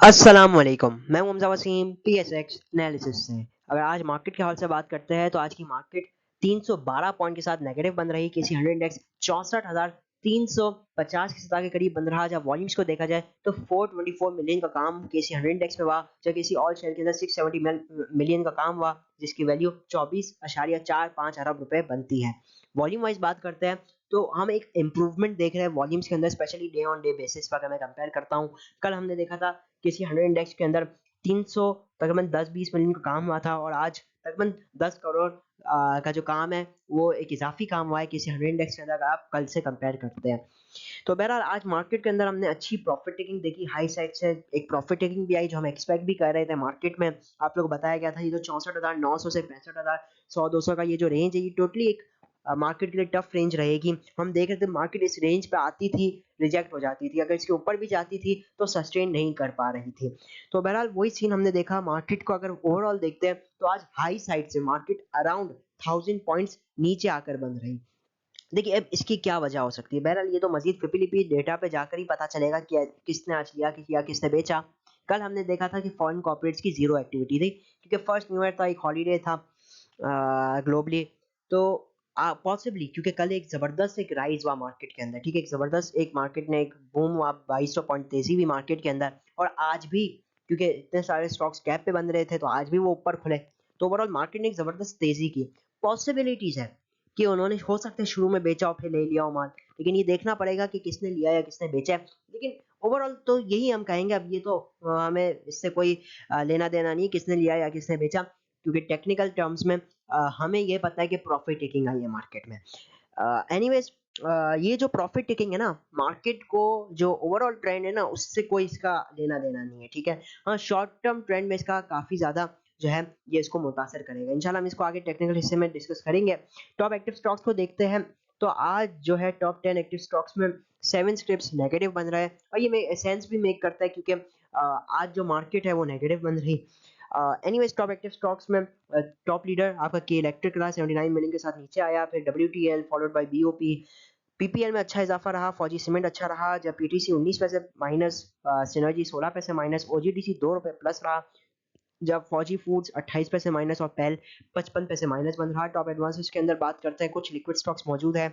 अस्सलाम वालेकुम। मैं हूं हमजा वसीम पीएसएक्स एनालिसिस से। अगर आज मार्केट के हाल से बात करते हैं तो आज की मार्केट 312 पॉइंट के साथ नेगेटिव बन रही। केसी 100 इंडेक्स 64,350 की सतह के करीब बन रहा। जब वॉल्यूम्स को देखा जाए तो 424 मिलियन का काम केसी 100 इंडेक्स में हुआ, जब केसी ऑल शेयर के अंदर 670 मिलियन का काम हुआ, जिसकी वैल्यू 24.45 अरब रुपए बनती है। वॉल्यूम वाइज बात करते हैं तो हम एक इंप्रूवमेंट देख रहे हैं वॉल्यूम्स के अंदर, specially day on day basis पर। अगर मैं कंपेयर करता हूं, कल हमने देखा था किसी 100 इंडेक्स के अंदर 300 तकरीबन 10-20 मिलियन का काम हुआ था, और आज तकरीबन 10 करोड़ का जो काम है वो एक इजाफी काम हुआ है किसी 100 इंडेक्स के अंदर, अगर आप कल से कंपेयर करते हैं। तो बहरहाल आज मार्केट के अंदर हमने अच्छी प्रॉफिट टेकिंग देखी, हाई साइड से एक प्रॉफिट टेकिंग भी आई जो हम एक्सपेक्ट भी कर रहे थे मार्केट में। आप लोग बताया गया था ये जो 64,900 से 65,100-200 का ये जो रेंज है, ये टोटली एक मार्केट के लिए टफ रेंज रहेगी। हम देख रहे थे मार्केट इस रेंज पे आती थी, रिजेक्ट हो जाती थी, अगर इसके ऊपर भी जाती थी तो सस्टेन नहीं कर पा रही थी। तो बहरहाल वही सीन हमने देखा। मार्केट को अगर ओवरऑल देखते हैं तो आज हाई साइड से मार्केट अराउंड 1000 पॉइंट्स नीचे आकर बंद रही। देखिए अब इसकी क्या वजह हो सकती है, बहरहाल ये तो मजीद फिपिलिपी डेटा पे जाकर ही पता चलेगा कि किसने आज लिया या किसने बेचा। कल हमने देखा था कि फॉरेन कॉर्पोरेट्स की जीरो एक्टिविटी थी, क्योंकि फर्स्ट न्यू ईयर था, एक हॉलीडे था ग्लोबली। तो पॉसिबली क्योंकि कल एक जबरदस्त एक राइज हुआ मार्केट के अंदर, ठीक है, एक जबरदस्त एक मार्केट ने एक बूम हुआ, 2200 पॉइंट तेजी हुई मार्केट के अंदर। और आज भी क्योंकि इतने सारे स्टॉक्स गैप पे बन रहे थे तो आज भी वो ऊपर खुले, तो ओवरऑल मार्केट ने एक जबरदस्त तेजी की। पॉसिबिलिटीज है कि उन्होंने हो सकता है शुरू में बेचा और फिर ले लिया हो माल, लेकिन ये देखना पड़ेगा कि किसने लिया या किसने बेचा है। लेकिन ओवरऑल तो यही हम कहेंगे, अब ये तो हमें इससे कोई लेना देना नहीं किसने लिया या किसने बेचा, क्योंकि टेक्निकल टर्म्स में हमें ये पता है कि प्रॉफिट टेकिंग आई है मार्केट में। एनीवेज ये जो प्रॉफिट टेकिंग है ना, मार्केट को जो ओवरऑल ट्रेंड है ना उससे कोई इसका लेना देना नहीं है, ठीक है। हाँ, शॉर्ट टर्म ट्रेंड में इसका काफी ज्यादा जो है ये इसको मुतासर करेगा। इंशाल्लाह हम इसको आगे टेक्निकल हिस्से में डिस्कस करेंगे। टॉप एक्टिव स्टॉक्स को देखते हैं तो आज जो है टॉप 10 एक्टिव स्टॉक्स में 7 स्क्रिप्ट्स नेगेटिव बन रहा है, और ये सेंस भी मेक करता है क्योंकि आज जो मार्केट है वो नेगेटिव बन रही। एनीवेज टॉप एक्टिव स्टॉक्स में टॉप लीडर आपका के इलेक्ट्रिक रहा, 79 मिलियन के साथ नीचे आया। फिर डब्ल्यूटीएल फॉलोड बाय बीओपी। पीपीएल में अच्छा इजाफा रहा, फौजी सीमेंट अच्छा रहा, जब पीटीसी 19 पैसे माइनस, सिनर्जी 16 पैसे माइनस, ओजीडीसी 2 रुपए प्लस रहा, जब फौजी फूड्स 28 पैसे माइनस और पेल 55 पैसे माइनस बन रहा। टॉप एडवांसेस के अंदर बात करते हैं, कुछ लिक्विड स्टॉक्स मौजूद है।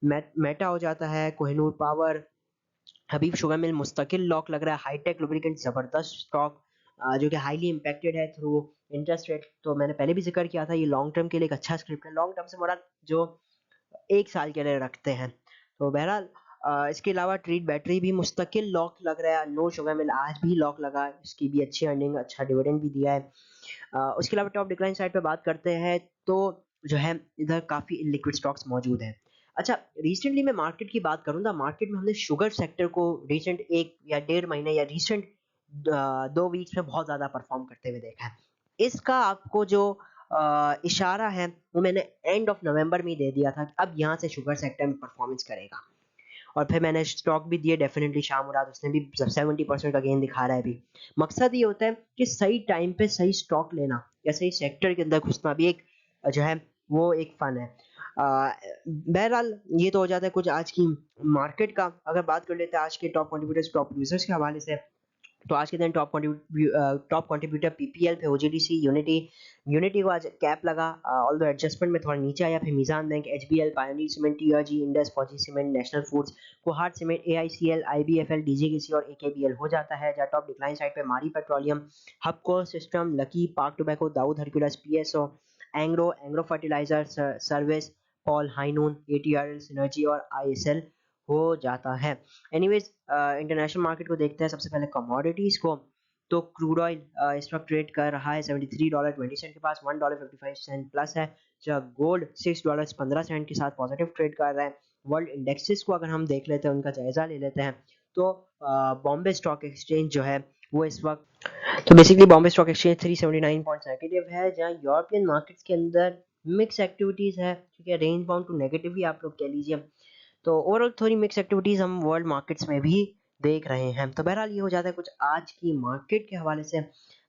मेटा हो जाता है, कोहिनूर पावर, हबीब शुगर मिल मुस्तकिल लॉक लग रहा है, हाईटेक लुब्रिकेंट जबरदस्त स्टॉक जो कि हाईली इंपैक्टेड है थ्रू इंटरेस्ट रेट। तो मैंने पहले भी जिक्र किया था ये लॉन्ग टर्म के लिए एक अच्छा स्क्रिप्ट है, लॉन्ग टर्म से मुराद जो 1 साल के लिए रखते हैं। तो बहरहाल इसके अलावा ट्रीट बैटरी भी मुस्तकिल लॉक लग रहा है, नो शुगर मिल आज भी लॉक लगा, इसकी भी अच्छी अर्निंग, अच्छा डिविडेंड भी दिया है। उसके अलावा टॉप डिक्लाइन साइड पे बात करते हैं तो जो है इधर काफी लिक्विड स्टॉक्स मौजूद हैं। अच्छा, रिसेंटली मैं मार्केट की बात करूँ तो मार्केट में हमने शुगर सेक्टर को रिसेंट 1 या 1.5 महीने या रिसेंट 2 वीक्स में बहुत ज्यादा परफॉर्म करते हुए देखा है। इसका आपको जो इशारा है वो मैंने एंड ऑफ नवंबर में ही दे दिया था कि अब यहाँ से शुगर सेक्टर में परफॉर्मेंस करेगा, और फिर मैंने स्टॉक भी दिए डेफिनेटली। शाह मुराद उसने भी 70% का गेन दिखा रहा है अभी। मकसद ये होता है कि सही टाइम पे सही स्टॉक लेना या सही सेक्टर के अंदर घुसना भी एक जो है वो एक फन है। बहरहाल ये तो हो जाता है कुछ आज की मार्केट का। अगर बात कर लेते हैं आज के टॉप कंट्रीब्यूटर्स टॉप यूजर्स के हवाले से, तो आज के दिन टॉप कंट्रीब्यूटर पीपीएल पे ओजीडीसी यूनिटी। यूनिटी को आज कैप लगा, ऑल द एडजस्टमेंट में थोड़ा नीचे आया। फिर Meezan Bank, HBL, Pioneer Cement, TRG, Indus, Fauji Cement, National Foods, Kohat Cement, AICL, IBFL, DGKC और एकेबीएल हो जाता है। जहाँ टॉप डिक्लाइन साइड पे Mari Petroleum, Hubco System, Lucky, Pak Tobacco, Dawood Hercules, PSO, Engro, Engro Fertilizer Service, पॉल हाइनून, एटीआरएल, सिनर्जी और आईएसएल हो जाता है। एनीवेज इंटरनेशनल मार्केट को देखते हैं सबसे पहले कमोडिटीज को। तो क्रूड ऑयल इस वक्त ट्रेड कर रहा है $73.20 के पास, $1.55 प्लस है। जब गोल्ड $6.15 के साथ पॉजिटिव ट्रेड कर रहा है। वर्ल्ड इंडेक्सेस को अगर हम देख लेते हैं, उनका जायजा ले लेते हैं, तो बॉम्बे स्टॉक एक्सचेंज जो है वो इस वक्त, तो basically Bombay stock exchange 379 points negative है, जहां यूरोपियन मार्केट्स के अंदर मिक्स एक्टिविटीज है, ठीक है, रेंज बाउंड टू नेगेटिव ही आप लोग कह लीजिए। तो ओवरऑल थोड़ी मिक्स एक्टिविटीज हम वर्ल्ड मार्केट्स में भी देख रहे हैं। तो बहरहाल ये हो जाता है कुछ आज की मार्केट के हवाले से।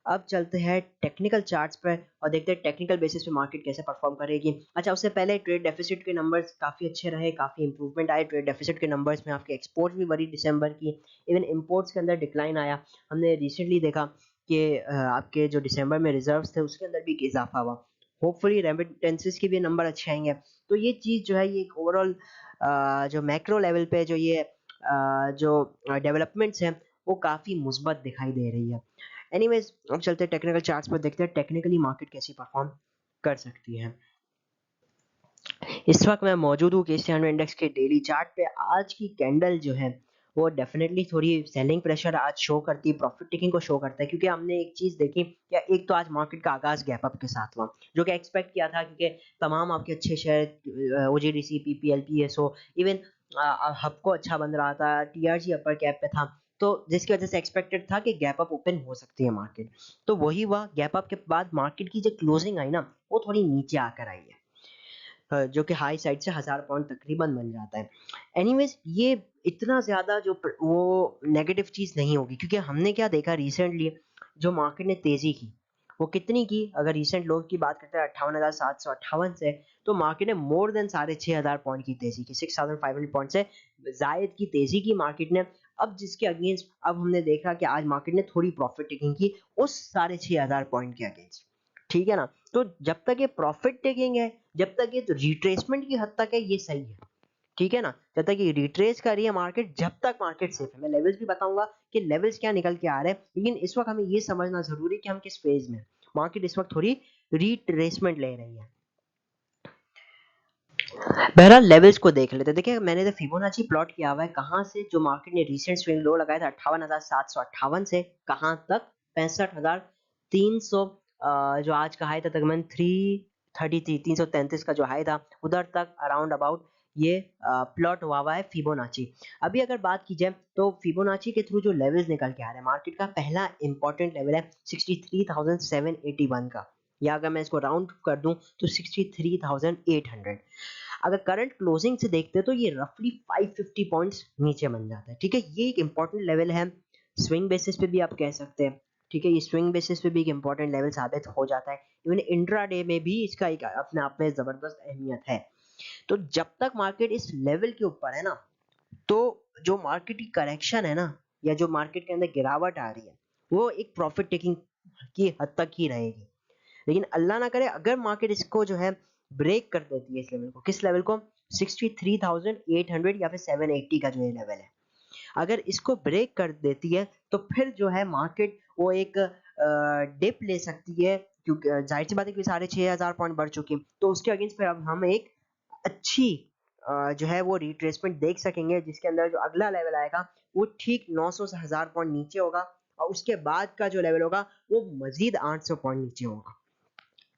अब चलते हैं टेक्निकल चार्ट्स पर और देखते हैं टेक्निकल बेसिस पे मार्केट कैसे परफॉर्म करेगी। अच्छा, उससे पहले ट्रेड डेफिसिट के नंबर्स काफ़ी अच्छे रहे, काफ़ी इंप्रूवमेंट आए ट्रेड डेफिसिट के नंबर्स में। आपके एक्सपोर्ट्स भी बढ़ी दिसंबर की, इवन इंपोर्ट्स के अंदर डिक्लाइन आया। हमने रिसेंटली देखा कि आपके जो दिसंबर में रिजर्व्स थे उसके अंदर भी एक इजाफा हुआ। होपफुली रेमिटेंसेस के भी नंबर अच्छे आएंगे। तो ये चीज़ जो है ये एक ओवरऑल जो मैक्रो लेवल पे जो ये जो डेवलपमेंट्स हैं वो काफ़ी मुस्बत दिखाई दे रही है। एनीवेज, अब चलते हैं टेक्निकल चार्ट्स पर, देखते हैं टेक्निकली मार्केट कैसी परफॉर्म कर सकती है। इस वक्त मैं मौजूद हूँ केसी 100 इंडेक्स के डेली चार्ट पे। आज की कैंडल जो है वो डेफिनेटली थोड़ी सेलिंग प्रेशर आज शो करती है, प्रॉफिट टेकिंग को शो करता है, क्योंकि हमने एक चीज देखी कि एक तो आज मार्केट का आगाज गैप अप के साथ हुआ, जो कि एक्सपेक्ट किया था, क्योंकि तमाम आपके अच्छे share OGDC, PPL, PSO, even Hubco अच्छा बन रहा था, टीआरजी अपर कैप पे था, तो जिसकी वजह से एक्सपेक्टेड था कि गैप अप ओपन हो सकती है मार्केट। तो वही हुआ, गैप अप के बाद मार्केट की जो क्लोजिंग आई ना वो थोड़ी नीचे आकर आई है, जो कि हाई साइड से 1000 पॉइंट तकरीबन बन जाता है। एनीवेज, ये इतना ज़्यादा जो वो नेगेटिव चीज़ नहीं होगी, क्योंकि हमने क्या देखा रिसेंटली, जो मार्केट ने तेज़ी की वो कितनी की, अगर रिसेंट लोग की बात करते हैं 58,758 से, तो मार्केट ने मोर देन 6500 पॉइंट की तेज़ी की, 6500 पॉइंट से जायद की तेज़ी की मार्केट ने। अब जिसके अगेंस्ट अब हमने देखा कि आज मार्केट ने थोड़ी प्रॉफिट टेकिंग की उस 6500 पॉइंट के अगेंस्ट। ठीक है ना? तो जब तक ये प्रॉफिट टेकिंग है, जब तक ये तो रिट्रेसमेंट की हद तक है, ये सही है। ठीक है ना? जब तक ये रिट्रेस कर रही है मार्केट, जब तक मार्केट सेफ है। मैं लेवल्स भी बताऊंगा कि लेवल्स क्या निकल के आ रहे हैं, लेकिन इस वक्त हमें ये समझना जरूरी है कि हम किस फेज में हैं। मार्केट इस वक्त थोड़ी रिट्रेसमेंट ले रही है। बहरहाल लेवल्स को देख लेते हैं। देखिए, मैंने तो फिबोनाची प्लॉट किया हुआ है, कहाँ से जो मार्केट ने रिसेंट स्विंग लो लगाया था 58,758 से कहाँ तक, 65,300, जो आज का हाई था तकरीबन 333, 333 का जो हाई था उधर तक अराउंड अबाउट ये प्लॉट हुआ है फिबोनाची। अभी अगर बात की जाए तो फिबोनाची के थ्रू जो लेवल्स निकल के आ रहे हैं, मार्केट का पहला इंपॉर्टेंट लेवल है 63,781 का, या अगर मैं इसको राउंड कर दूं तो 63,800। अगर करंट क्लोजिंग से देखते हैं तो ये रफली 550 पॉइंट्स नीचे बन जाता है। ठीक है, ये एक इंपॉर्टेंट लेवल है, स्विंग बेसिस पे भी आप कह सकते हैं। ठीक है, ये स्विंग बेसिस पे भी एक इंपॉर्टेंट लेवल साबित हो जाता है, इवन इंट्राडे में भी इसका एक अपने आप में जबरदस्त अहमियत है। तो जब तक मार्केट इस लेवल के ऊपर है ना, तो जो मार्केट की करेक्शन है ना, या जो मार्केट के अंदर गिरावट आ रही है, वो एक प्रॉफिट टेकिंग की हद तक ही रहेगी। लेकिन अल्लाह ना करे अगर मार्केट इसको जो है ब्रेक कर देती है, इस लेवल को, किस लेवल को, 63,800 या फिर 780 का जो ये लेवल है, अगर इसको ब्रेक कर देती है तो फिर जो है मार्केट वो एक डिप ले सकती है, क्योंकि जाहिर सी बात है कि 6500 पॉइंट बढ़ चुके हैं, तो उसके अगेंस्ट फिर अब हम एक अच्छी जो है वो रिट्रेसमेंट देख सकेंगे, जिसके अंदर जो अगला लेवल आएगा वो ठीक 900 से 1000 पॉइंट नीचे होगा, और उसके बाद का जो लेवल होगा वो मजीद 800 पॉइंट नीचे होगा।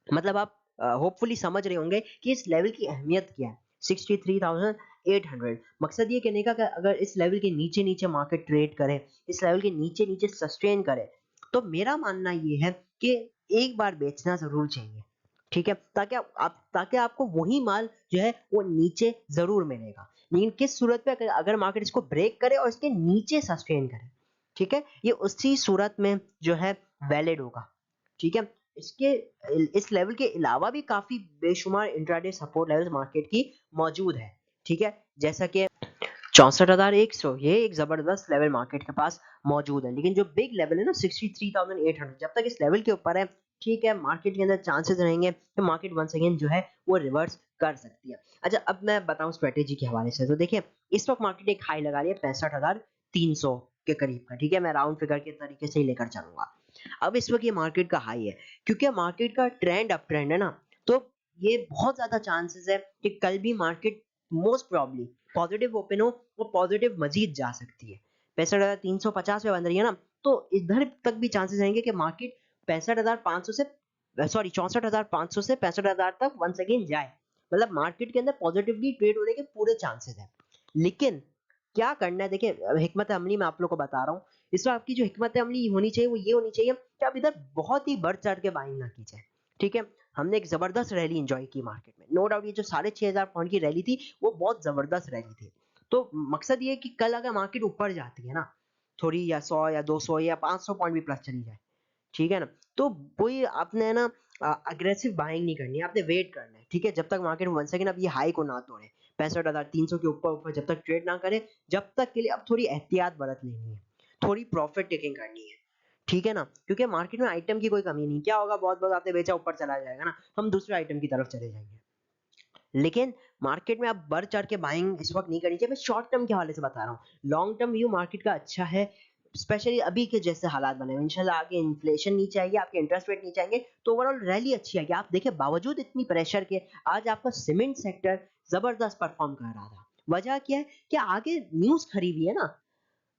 मतलब आप होपफुली समझ रहे होंगे कि इस लेवल की अहमियत क्या है। 63,800, मकसद ये कहने का कि अगर इस लेवल के नीचे नीचे मार्केट ट्रेड करे, इस लेवल के नीचे नीचे सस्टेन करे, तो मेरा मानना ये है कि एक बार बेचना जरूर चाहिए। ठीक है, ताकि आपको वही माल जो है वो नीचे जरूर मिलेगा। लेकिन किस सूरत पे, अगर मार्केट इसको ब्रेक करे और इसके नीचे सस्टेन करे, ठीक है, ये उसी सूरत में जो है वैलिड होगा। ठीक है, इसके इस लेवल के अलावा भी काफी बेशुमार इंट्राडे सपोर्ट लेवल्स मार्केट की मौजूद है। ठीक है, जैसा कि 64,100, ये एक जबरदस्त लेवल मार्केट के पास मौजूद है। लेकिन जो बिग लेवल है ना 63,800, जब तक इस लेवल के ऊपर है, ठीक है, मार्केट के अंदर चांसेस रहेंगे कि मार्केट वंस अगेन जो है वो रिवर्स कर सकती है। अच्छा, अब मैं बताऊं स्ट्रेटेजी के हवाले से, तो देखिए इस वक्त मार्केट एक हाई लगा रही है 65,300 के करीब का। ठीक है, मैं राउंड फिगर के तरीके से ही लेकर चलूंगा। अब इस वक्त ये मार्केट का हाई है, क्योंकि मार्केट का ट्रेंड अप ट्रेंड है ना, तो ये बहुत ज्यादा चांसेस है कि कल भी market most probably positive open हो, वो पॉजिटिव मजीद जा सकती है। 65,350 पे बन रही है ना, तो इधर तक भी चांसेस रहेंगे कि मार्केट 65,500 से, सॉरी 64,500 से 65,000 तक वंस अगेन जाए। मतलब मार्केट के अंदर पॉजिटिवली ट्रेड होने के पूरे चांसेस हैं। लेकिन क्या करना है, देखिए हिकमत अमली मैं आप लोग को बता रहा हूँ। इस वक्त आपकी जो हिकमत अमली होनी चाहिए वो ये होनी चाहिए कि आप इधर बहुत ही बढ़ चढ़ के बाइंग ना कीजिए। ठीक है, हमने एक जबरदस्त रैली एंजॉय की मार्केट में, नो डाउट ये जो 6500 पॉइंट की रैली थी वो बहुत जबरदस्त रैली थी। तो मकसद ये है कि कल अगर मार्केट ऊपर जाती है ना, थोड़ी, या 100 या 200 या 500 पॉइंट भी प्लस चली जाए, ठीक है ना? तो वही आपने ना अग्रेसिव बाइंग नहीं करनी है, आपने वेट करना है, ठीक है? जब तक मार्केट वन सेकंड अब ये हाई को ना तोड़े, 65,300 के ऊपर ऊपर जब तक ट्रेड ना करे, जब तक के लिए अब थोड़ी एहतियात बरत लेनी है, थोड़ी प्रॉफिट टेकिंग करनी है, ठीक है ना? क्योंकि मार्केट में आइटम की कोई कमी नहीं, क्या होगा बहुत बहुत आपने बेचा ऊपर चला जाएगा ना, हम दूसरे आइटम की तरफ चले जाएंगे। लेकिन मार्केट में आप बढ़ चढ़ के बाइंग इस वक्त नहीं करनी चाहिए। मैं शॉर्ट टर्म के हवाले से बता रहा हूँ, लॉन्ग टर्म व्यू मार्केट का अच्छा है, स्पेशली अभी के जैसे हालात बने हुए हैं। इंशाल्लाह आगे इन्फ्लेशन नीचे आएगी, आपके इंटरेस्ट रेट नीचे आएंगे, तो ओवरऑल रैली अच्छी आएगी। आप देखिए बावजूद इतनी प्रेशर के आज आपका सीमेंट सेक्टर जबरदस्त परफॉर्म कर रहा था। वजह क्या है कि आगे न्यूज खरी हुई है ना।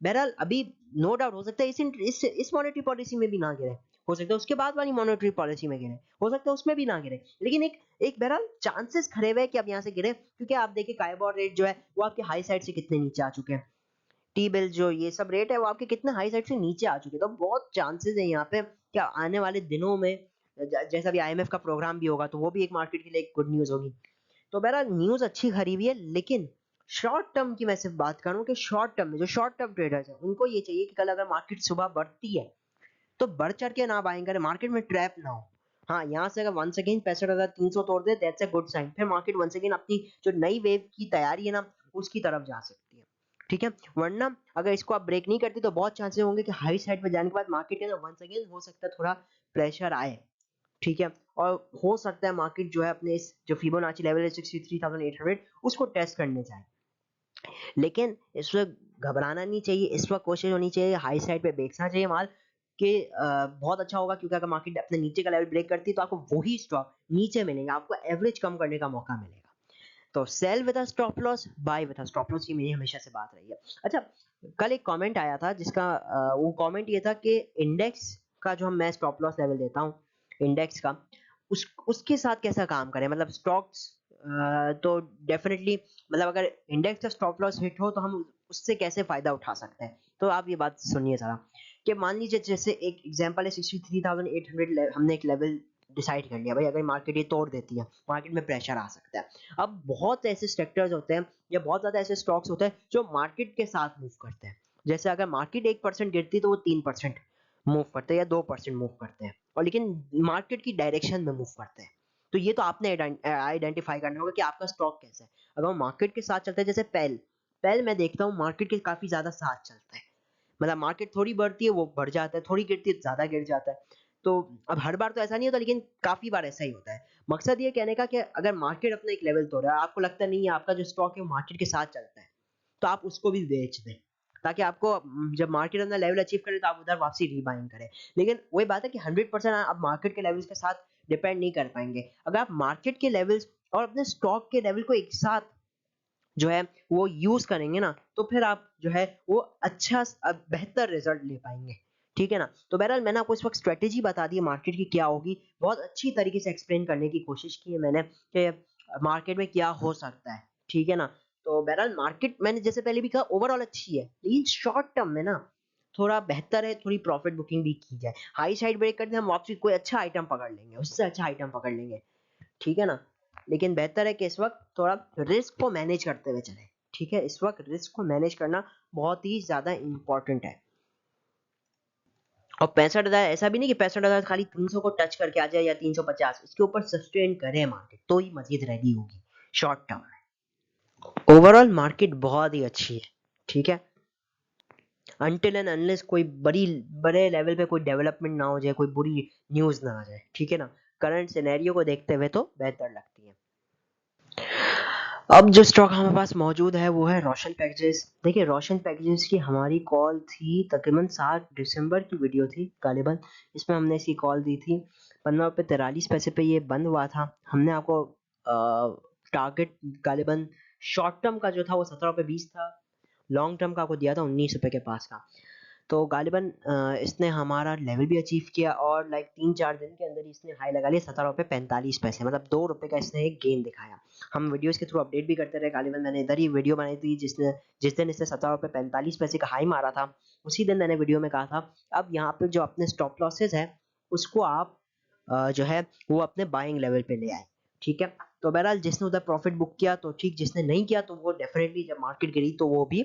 बहरहाल अभी नो डाउट हो सकता है इस मॉनेटरी पॉलिसी में भी ना गिरे, हो सकता है उसके बाद वाली मॉनेटरी पॉलिसी में गिरे, हो सकता है उसमें भी ना गिरे, लेकिन एक एक बहरहाल चांसेस खरे हुए कि अब यहाँ से गिरे, क्योंकि आप देखिए काइबोर रेट जो है वो आपके हाई साइड से कितने नीचे आ चुके हैं। टी बिल जो ये सब रेट है वो आपके कितने हाई साइड से नीचे आ चुके हैं, तो बहुत चांसेस है यहाँ पे कि आने वाले दिनों में जैसा भी आईएमएफ का प्रोग्राम भी होगा तो वो भी एक मार्केट के लिए एक गुड न्यूज होगी। तो बहरहाल न्यूज अच्छी खरी हुई है, लेकिन शॉर्ट टर्म की मैं सिर्फ बात करूं कि शॉर्ट टर्म में जो शॉर्ट टर्म ट्रेडर्स हैं उनको ये चाहिए कि कल अगर मार्केट सुबह बढ़ती है तो बढ़ चढ़ के ना बाइंग करें, मार्केट में ट्रैप ना हो। हाँ, यहाँ से अगर वंस अगेन 65,300 तोड़ दे, दैट्स अ गुड साइन, फिर मार्केट वंस अगेन अपनी जो नई वेव की तैयारी है ना उसकी तरफ जा सकती है, ठीक है? वरना अगर इसको आप ब्रेक नहीं करती तो बहुत चांसेस होंगे कि हाई साइड पे जाने के बाद मार्केट है ना वंस अगेन हो सकता है थोड़ा प्रेशर आए, ठीक है? और हो सकता है मार्केट जो है अपने इस जो फिबोनाची लेवल है 63,800 उसको टेस्ट करने जाए। लेकिन इस वक्त घबराना नहीं चाहिए, इस वक्त कोशिश होनी चाहिए हाई साइड पे बेचना चाहिए माल कि बहुत अच्छा होगा, क्योंकि अगर मार्केट अपने नीचे का लेवल ब्रेक करती है तो आपको वही स्टॉक नीचे मिलेगा, आपको एवरेज कम करने का मौका मिलेगा। तो sell with a stop loss, buy with a stop loss, ये मेरी हमेशा से बात रही है। अच्छा, कल एक कमेंट आया था जिसका वो कमेंट ये था कि इंडेक्स का जो मैं स्टॉप लॉस लेवल देता हूँ इंडेक्स का, उसके साथ कैसा काम करें, मतलब स्टॉक्स तो डेफिनेटली, मतलब अगर इंडेक्स का स्टॉप लॉस हिट हो तो हम उससे कैसे फायदा उठा सकते हैं। तो आप ये बात सुनिए जरा, कि मान लीजिए जैसे एक एग्जांपल है 63,800, हमने एक लेवल डिसाइड कर लिया भाई, अगर मार्केट ये तोड़ देती है मार्केट में प्रेशर आ सकता है। अब बहुत ऐसे सेक्टर्स होते हैं या बहुत ज्यादा ऐसे स्टॉक्स होते हैं जो मार्केट के साथ मूव करते हैं। जैसे अगर मार्केट 1% गिरती है तो वो 3% मूव करते हैं या 2% मूव करते हैं, और लेकिन मार्केट की डायरेक्शन में मूव करते हैं। तो ये तो आपने आइडेंटिफाई करना होगा कि आपका स्टॉक कैसा है। अगर वो मार्केट के साथ चलता है, जैसे पेल पेल मैं देखता हूँ मार्केट के काफी ज्यादा साथ चलता है, मतलब मार्केट थोड़ी बढ़ती है वो बढ़ जाता है, थोड़ी गिरती है ज्यादा गिर जाता है। तो अब हर बार तो ऐसा नहीं होता, लेकिन काफी बार ऐसा ही होता है। मकसद ये कहने का कि अगर मार्केट अपना एक लेवल तोड़ रहा है, आपको लगता नहीं है आपका जो स्टॉक है मार्केट के साथ चलता है, तो आप उसको भी बेच दें, ताकि आपको जब मार्केट अपना लेवल अचीव करे तो आप उधर वापसी रीबाइंग करें। लेकिन वही बात है कि 100% आप मार्केट के लेवल्स के साथ डिपेंड नहीं कर पाएंगे। अगर आप मार्केट के लेवल्स और अपने स्टॉक के लेवल को एक साथ जो है वो यूज करेंगे ना, तो फिर आप जो है वो अच्छा बेहतर रिजल्ट ले पाएंगे, ठीक है ना? तो बहरहाल मैंने आपको इस वक्त स्ट्रेटेजी बता दी है मार्केट की क्या होगी, बहुत अच्छी तरीके से एक्सप्लेन करने की कोशिश की है मैंने कि मार्केट में क्या हो सकता है, ठीक है ना? तो बहरहाल मार्केट मैंने जैसे पहले भी कहा ओवरऑल अच्छी है, लेकिन शॉर्ट टर्म में ना थोड़ा बेहतर है थोड़ी प्रॉफिट बुकिंग भी की जाए। हाई साइड ब्रेक करते हम वापसी कोई अच्छा आइटम पकड़ लेंगे, उससे अच्छा आइटम पकड़ लेंगे, ठीक है ना? लेकिन बेहतर है कि इस वक्त थोड़ा रिस्क को मैनेज करते हुए चलें, ठीक है? इस वक्त रिस्क को मैनेज करना बहुत ही ज्यादा इंपॉर्टेंट है। और 65,000 ऐसा भी नहीं कि 65,000 खाली 300 को टच करके आ जाए या 350, इसके ऊपर सस्टेन करे मार्केट तो ही मजीद रेडी होगी शॉर्ट टर्म में। ओवरऑल मार्केट बहुत ही अच्छी है, ठीक है? अनटिल एंड अनलेस कोई बड़े लेवल पे कोई डेवलपमेंट ना हो जाए, कोई बुरी न्यूज ना आ जाए, ठीक है ना? करंट सिनेरियो को देखते हुए तो बेहतर लगती है। अब जो स्टॉक हमारे पास मौजूद है वो है रोशन पैकेजेस। देखिए रोशन पैकेजेस की हमारी कॉल थी तकरीबन 7 दिसंबर की वीडियो थी गालिबन, इसमें हमने इसकी कॉल दी थी 15 रुपये 43 पैसे पे, ये बंद हुआ था। हमने आपको टारगेट गालिबन शॉर्ट टर्म का जो था वो 17 रुपये 20 था, लॉन्ग टर्म का आपको दिया था 19 रुपये के पास का। तो गालिबन इसने हमारा लेवल भी अचीव किया और लाइक 3-4 दिन के अंदर ही इसने हाई लगा लिया 17 रुपये 45 पैसे, मतलब 2 रुपये का इसने एक गेन दिखाया। हम वीडियोस के थ्रू अपडेट भी करते रहे गालिबन, मैंने इधर ही वीडियो बनाई थी जिस दिन इसने 17 रुपये 45 पैसे का हाई मारा था, उसी दिन मैंने वीडियो में कहा था अब यहाँ पे जो अपने स्टॉप लॉसेस है उसको आप जो है वो अपने बाइंग लेवल पे ले आए, ठीक है? तो बहरहाल जिसने उधर प्रॉफिट बुक किया तो ठीक, जिसने नहीं किया तो वो डेफिनेटली जब मार्केट गिरी तो वो भी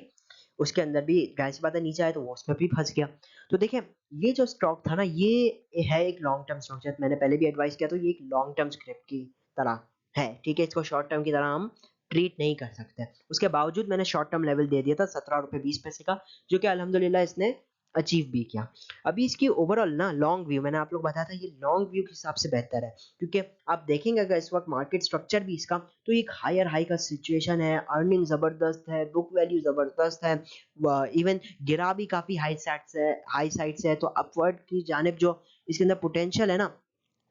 उसके अंदर भी जाहिर सी बात है नीचे आए तो वो उसमें भी फंस गया। तो देखिए ये जो स्टॉक था ना ये है एक लॉन्ग टर्म स्टॉक, जैसे मैंने पहले भी एडवाइस किया, तो ये एक लॉन्ग टर्म स्क्रिप्ट की तरह है, ठीक है, इसको शॉर्ट टर्म की तरह हम ट्रीट नहीं कर सकते। उसके बावजूद मैंने शॉर्ट टर्म लेवल दे दिया था 17 रुपए 20 पैसे का, जो कि अल्हम्दुलिल्लाह इसने अचीव भी किया। अभी इसकी ओवरऑल ना लॉन्ग व्यू मैंने आप लोग बताया था, ये लॉन्ग व्यू के हिसाब से बेहतर है, क्योंकि आप देखेंगे अगर इस वक्त मार्केट स्ट्रक्चर भी इसका, तो एक हायर हाई का सिचुएशन है, अर्निंग जबरदस्त है, बुक वैल्यू जबरदस्त है, इवन गिरा भी काफी हाई साइड से है, तो अपवर्ड की जानिब जो इसके अंदर पोटेंशियल है ना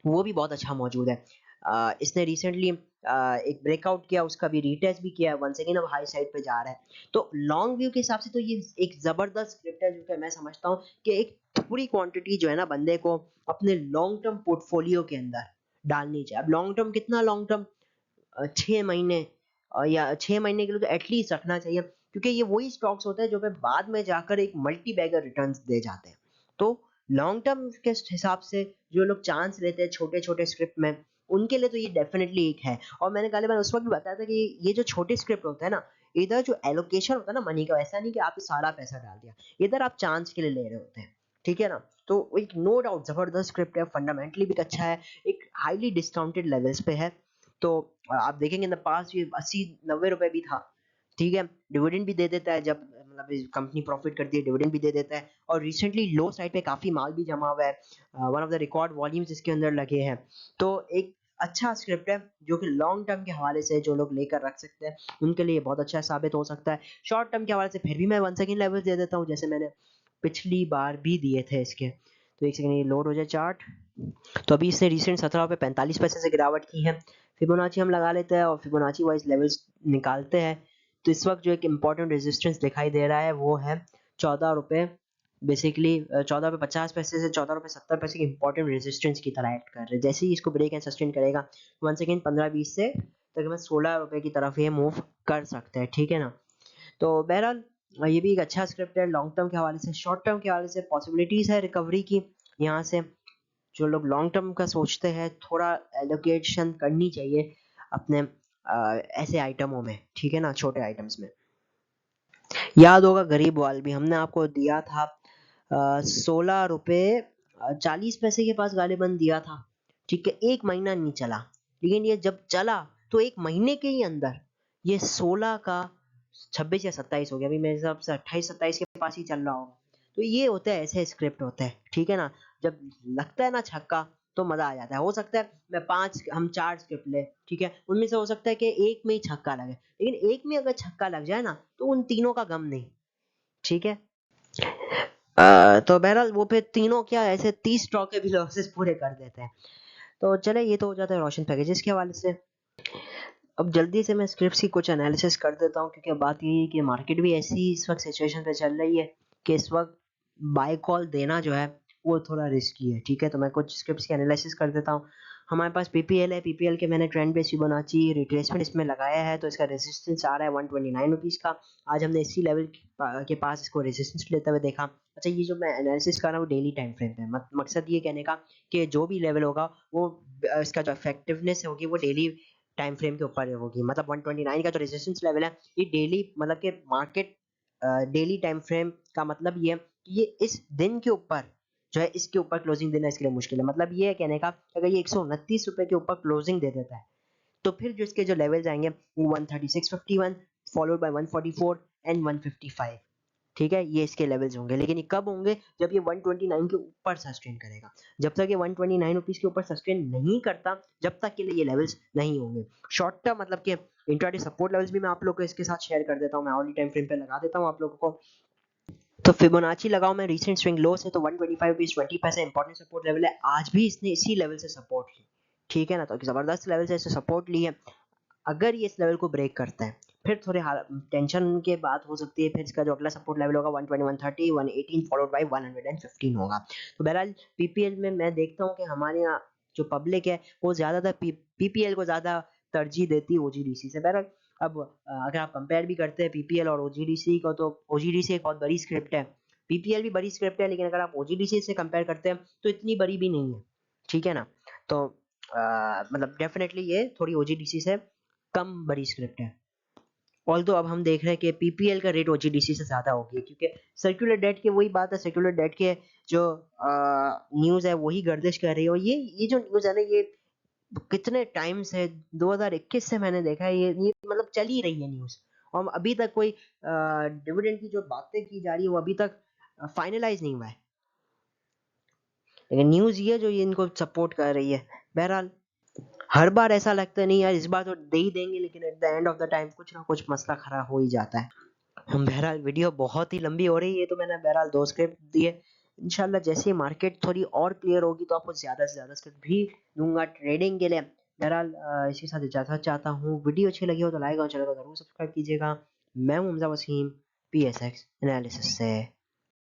वो भी बहुत अच्छा मौजूद है। इसने रिसेंटली एक ब्रेकआउट किया, उसका भी रीटेस्ट भी किया है, वंस अगेन अब हाई साइड पे जा रहा है। तो लॉन्ग व्यू के हिसाब से तो ये एक जबरदस्त स्क्रिप्ट है, जो कि मैं समझता हूँ कि एक थोड़ी क्वांटिटी जो है ना बंदे को अपने लॉन्ग टर्म पोर्टफोलियो के अंदर डालनी चाहिए। अब लॉन्ग टर्म कितना लॉन्ग टर्म, 6 महीने, या 6 महीने के लिए तो एटलीस्ट रखना चाहिए, क्योंकि ये वही स्टॉक्स होते हैं जो फिर बाद में जाकर एक मल्टी बैगर रिटर्न्स दे जाते हैं। तो लॉन्ग टर्म के हिसाब से जो लोग चांस लेते हैं छोटे छोटे स्क्रिप्ट में, उनके लिए तो ये डेफिनेटली एक है। और मैंने गालिबा उस वक्त भी बताया था कि ये जो छोटे स्क्रिप्ट होते हैं ना, इधर जो एलोकेशन होता है ना मनी का, ऐसा नहीं कि आपने सारा पैसा डाल दिया, इधर आप चांस के लिए ले रहे होते हैं, ठीक है ना। तो एक नो डाउट जबरदस्त स्क्रिप्ट है, फंडामेंटली भी अच्छा है, एक हाईली डिस्काउंटेड लेवल्स पे है। तो आप देखेंगे इन द पास्ट ये 80-90 रुपए भी था, ठीक है, डिविडेंड भी दे देता है, जब मतलब कंपनी प्रॉफिट करती है डिविडेंड भी दे देता है, और रिसेंटली लो साइड पे काफी माल भी जमा हुआ है, one of the record volumes इसके अंदर लगे हैं। तो एक अच्छा स्क्रिप्ट है जो कि लॉन्ग टर्म के हवाले से जो लोग लेकर रख सकते हैं उनके लिए बहुत अच्छा साबित हो सकता है। शॉर्ट टर्म के हवाले से फिर भी मैं 1 सेकंड लेवल दे देता हूँ, जैसे मैंने पिछली बार भी दिए थे इसके। तो एक सेकंड ये लोड हो जाए चार्ट। तो अभी इसने रिसेंट 17 रुपए 45 पैसे से गिरावट की है। फिबोनाची हम लगा लेते हैं और फिबोनाची वाइज लेवल्स निकालते हैं। तो इस वक्त जो एक इम्पोर्टेंट रेजिस्टेंस दिखाई दे रहा है वो है 14 रुपए, बेसिकली 14 रुपए 50 पैसे से 14 रुपए 70 पैसे की इंपॉर्टेंट रेजिस्टेंस की तरह एक्ट कर रहे हैं। जैसे ही इसको ब्रेक एंड सस्टेन करेगा, वन सेकेंड 15-20 से तकरीबन 16 रुपए की तरफ ये मूव कर सकते हैं, ठीक है ना। तो बहरहाल ये भी एक अच्छा स्क्रिप्ट है लॉन्ग टर्म के हवाले से। शॉर्ट टर्म के हवाले से पॉसिबिलिटीज है रिकवरी की, यहाँ से जो लोग लॉन्ग टर्म का सोचते हैं थोड़ा एलोकेशन करनी चाहिए अपने ऐसे आइटमों में, ठीक है ना, छोटे आइटम्स में। याद होगा गरीब वाल भी हमने आपको दिया था 16 रुपए 40 पैसे के पास गालिबन दिया था, ठीक है, एक महीना नहीं चला, लेकिन ये जब चला तो एक महीने के ही अंदर ये 16 का 26 या 27 हो गया, अभी मेरे हिसाब से 28-27 के पास ही चल रहा होगा। तो ये होते हैं ऐसे स्क्रिप्ट होते हैं, ठीक है ना। जब लगता है ना छक्का तो मजा आ जाता है। हो सकता है मैं पांच हम चार स्क्रिप्ट ले, ठीक है, उनमें से हो सकता है कि एक में ही छक्का लगे, लेकिन एक में अगर छक्का लग जाए ना तो उन तीनों का गम नहीं, ठीक है। तो बहरहाल वो फिर तीनों क्या ऐसे 30 स्टॉक के भी लॉसेस पूरे कर देते हैं। तो चले ये तो हो जाता है रोशन पैकेजेस के हवाले से। अब जल्दी से मैं स्क्रिप्ट्स की कुछ एनालिसिस कर देता हूँ, क्योंकि अब बात ये है कि मार्केट भी ऐसी इस वक्त सिचुएशन पे चल रही है कि इस वक्त बाय कॉल देना जो है वो थोड़ा रिस्की है, ठीक है। तो मैं कुछ स्क्रिप्ट्स की एनालिसिस कर देता हूँ। हमारे पास पीपीएल है, पीपीएल के मैंने ट्रेंड बेस फिबोनाची रिट्रेसमेंट इसमें लगाया है, तो इसका रेजिस्टेंस आ रहा है 129 रुपीज़ का। आज हमने इसी लेवल के पास इसको रेजिस्टेंस लेते हुए देखा। अच्छा, ये जो मैं एनालिसिस कर रहा हूँ वो डेली टाइम फ्रेम पे है, मकसद ये कहने का कि जो भी लेवल होगा वो इसका जो इफेक्टिवनेस होगी वो डेली टाइम फ्रेम के ऊपर होगी। मतलब 129 का जो रेजिस्टेंस लेवल है ये डेली, मतलब कि मार्केट डेली टाइम फ्रेम का मतलब ये है कि ये इस दिन के ऊपर जो है इसके ऊपर क्लोजिंग देना इसके लिए मुश्किल है। मतलब ये है कहने का अगर ये 129 रुपए के ऊपर क्लोजिंग दे देता है तो फिर जो इसके जो लेवल्स आएंगे वो 136.51 फॉलोड बाय 144 एंड 155, ठीक है, ये इसके लेवल्स होंगे। लेकिन ये कब होंगे? जब ये 129 के ऊपर सस्टेन करेगा। जब तक ये 129 रुपीज के ऊपर सस्टेन नहीं करता जब तक के लिए ये लेवल्स नहीं होंगे। शॉर्ट टर्म मतलब कि इंट्राडे सपोर्ट लेवल्स भी मैं आप लोगों को इसके साथ शेयर कर देता हूँ, मैं ऑनली टाइम फ्रेम पे लगा देता हूँ आप लोगों को। तो फिबोनाची लगाओ मैं रिसेंट स्विंग लो से, तो 125 रुपीज 20 पैसे इंपॉर्टेंट सपोर्ट लेवल है, आज भी इसने इसी लेवल से सपोर्ट ली, ठीक है ना। तो जबरदस्त लेवल से इसने सपोर्ट ली है। अगर ये इस लेवल को ब्रेक करता है फिर थोड़े टेंशन के बात हो सकती है, फिर इसका जो अगला सपोर्ट लेवल होगा 120 130 118 फॉलोड बाय 115 होगा। तो बहरहाल पीपीएल में मैं देखता हूँ कि हमारे यहाँ जो पब्लिक है वो ज्यादातर पीपीएल को ज्यादा तरजीह देती है ओजीडीसी से। बहरहाल अब अगर आप कंपेयर भी करते हैं पीपीएल और ओजीडीसी को, तो ओजीडीसी एक बहुत बड़ी स्क्रिप्ट है, पीपीएल भी बड़ी स्क्रिप्ट है, लेकिन अगर आप ओजीडीसी से कंपेयर करते हैं तो इतनी बड़ी भी नहीं है, ठीक है ना। तो मतलब डेफिनेटली ये थोड़ी ओजीडीसी से कम बड़ी स्क्रिप्ट है। ऑल्दो अब हम देख रहे हैं कि पीपीएल का रेट ओजीडीसी से ज़्यादा हो गया, क्योंकि सर्कुलर डेट की वही बात है, सर्कुलर डेट के जो न्यूज़ है वही गर्दिश कर रही है। और ये जो न्यूज़ है ना, ये कितने टाइम से 2021 से मैंने देखा है, ये मतलब चल ही रही है न्यूज़। और अभी तक कोई डिविडेंड की जो बातें की जा रही है वो अभी तक फाइनलाइज नहीं हुआ है, लेकिन न्यूज़ ये जो ये इनको सपोर्ट कर रही है। बहरहाल हर बार ऐसा लगता है नहीं यार इस बार तो दे ही देंगे, लेकिन at the end of the time कुछ ना कुछ मसला खड़ा हो ही जाता है। हम बहरहाल वीडियो बहुत ही लंबी हो रही है, तो मैंने बहरहाल 2 स्क्रिप्ट दिए। इंशाल्लाह जैसे ही मार्केट थोड़ी और क्लियर होगी तो आपको ज़्यादा से ज़्यादा स्क्रिप्ट भी दूँगा ट्रेडिंग के लिए। बहरहाल इसी के साथ इजाज़त चाहता हूँ। वीडियो अच्छी लगी हो तो लाइक और चैनल को ज़रूर सब्सक्राइब कीजिएगा। मैं हूँ हमज़ा वसीम, पीएसएक्स एनालिसिस से।